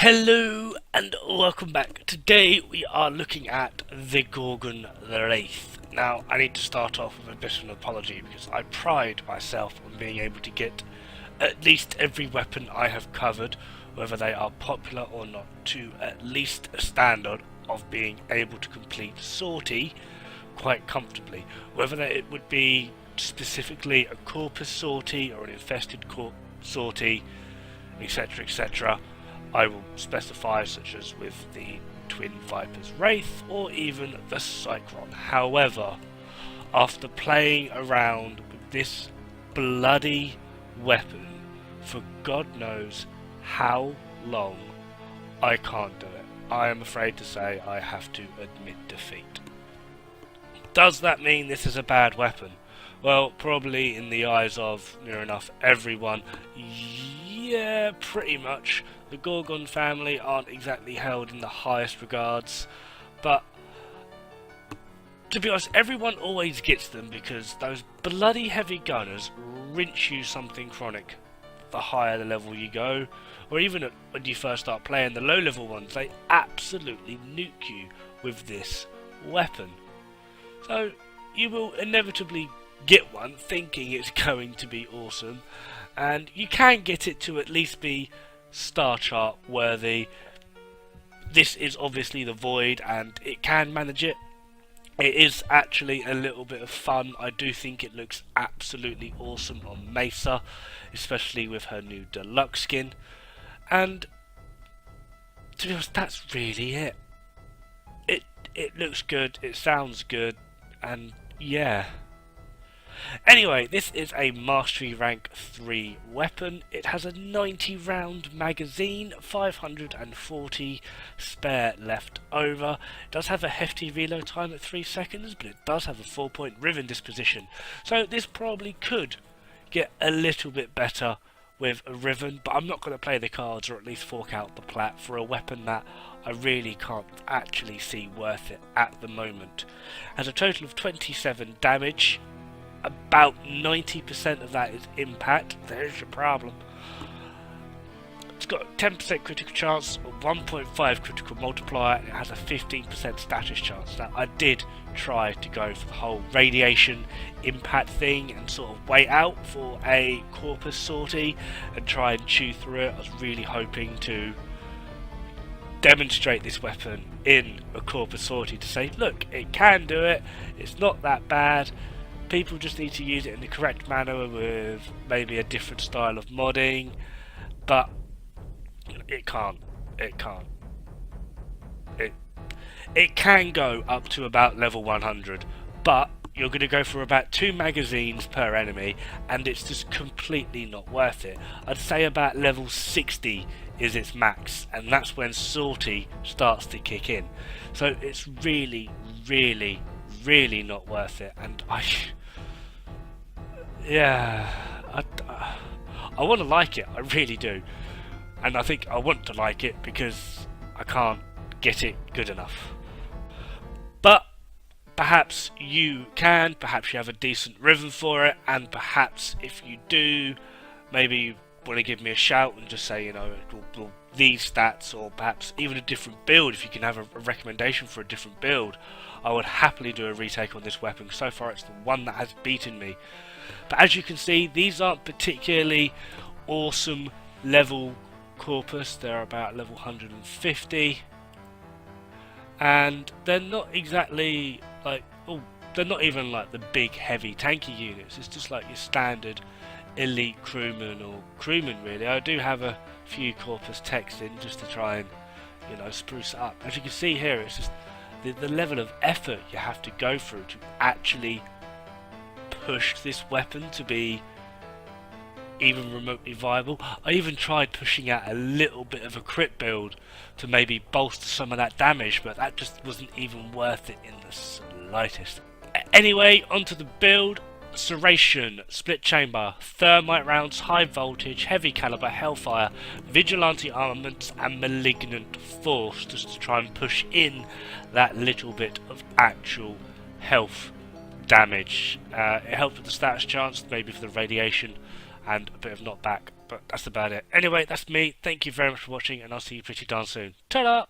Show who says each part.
Speaker 1: Hello and welcome back. Today we are looking at the Gorgon Wraith. Now I need to start off with a bit of an apology because I pride myself on being able to get at least every weapon I have covered, whether they are popular or not, to at least a standard of being able to complete sortie quite comfortably. Whether it would be specifically a corpus sortie or an infested sortie, etc, etc, I will specify, such as with the Twin Viper's Wraith or even the Cyclone. However, after playing around with this bloody weapon for God knows how long, I can't do it. I am afraid to say I have to admit defeat. Does that mean this is a bad weapon? Well, probably in the eyes of, near enough, everyone, yeah, pretty much. The Gorgon family aren't exactly held in the highest regards, but to be honest, everyone always gets them because those bloody heavy gunners rinse you something chronic the higher the level you go, or even when you first start playing the low level ones, they absolutely nuke you with this weapon. So you will inevitably get one thinking it's going to be awesome, and you can get it to at least be star chart worthy. This is obviously the Void and it can manage it. It is actually a little bit of fun. I do think it looks absolutely awesome on Mesa, especially with her new deluxe skin, and to be honest, that's really it. It looks good, it sounds good, and yeah. Anyway, this is a Mastery Rank 3 weapon. It has a 90 round magazine, 540 spare left over. It does have a hefty reload time at 3 seconds, but it does have a 4-point riven disposition. So this probably could get a little bit better with a riven, but I'm not going to play the cards or at least fork out the plat for a weapon that I really can't actually see worth it at the moment. It has a total of 27 damage. About 90% of that is impact. There's your problem. It's got a 10% critical chance, a 1.5 critical multiplier, and it has a 15% status chance. Now, I did try to go for the whole radiation impact thing and sort of wait out for a corpus sortie and try and chew through it. I was really hoping to demonstrate this weapon in a corpus sortie to say, look, it can do it, it's not that bad. People just need to use it in the correct manner with maybe a different style of modding, but it can't. It can go up to about level 100, but you're going to go for about 2 magazines per enemy, and it's just completely not worth it. I'd say about level 60 is its max, and that's when sortie starts to kick in. So it's really not worth it, and I want to like it, I really do, and I think I want to like it because I can't get it good enough. But perhaps you can, perhaps you have a decent riven for it, and perhaps if you do, maybe you want to give me a shout and just say, you know, these stats, or perhaps even a different build. If you can have a recommendation for a different build, I would happily do a retake on this weapon. So far it's the one that has beaten me. But as you can see, these aren't particularly awesome level corpus. They're about level 150, and they're not exactly like, they're not even like the big heavy tanky units. It's just like your standard elite crewman or crewman really. I do have a few corpus techs in just to try and, you know, spruce it up. As you can see here, it's just the level of effort you have to go through to actually push this weapon to be even remotely viable. I even tried pushing out a little bit of a crit build to maybe bolster some of that damage, but that just wasn't even worth it in the slightest. Anyway, onto the build. Serration, split chamber, thermite rounds, high voltage, heavy caliber, hellfire, vigilante armaments, and malignant force, just to try and push in that little bit of actual health damage. It helped with the status chance, maybe for the radiation, and a bit of knockback But that's about it. Anyway, that's me. Thank you very much for watching, and I'll see you pretty darn soon. Ta-da!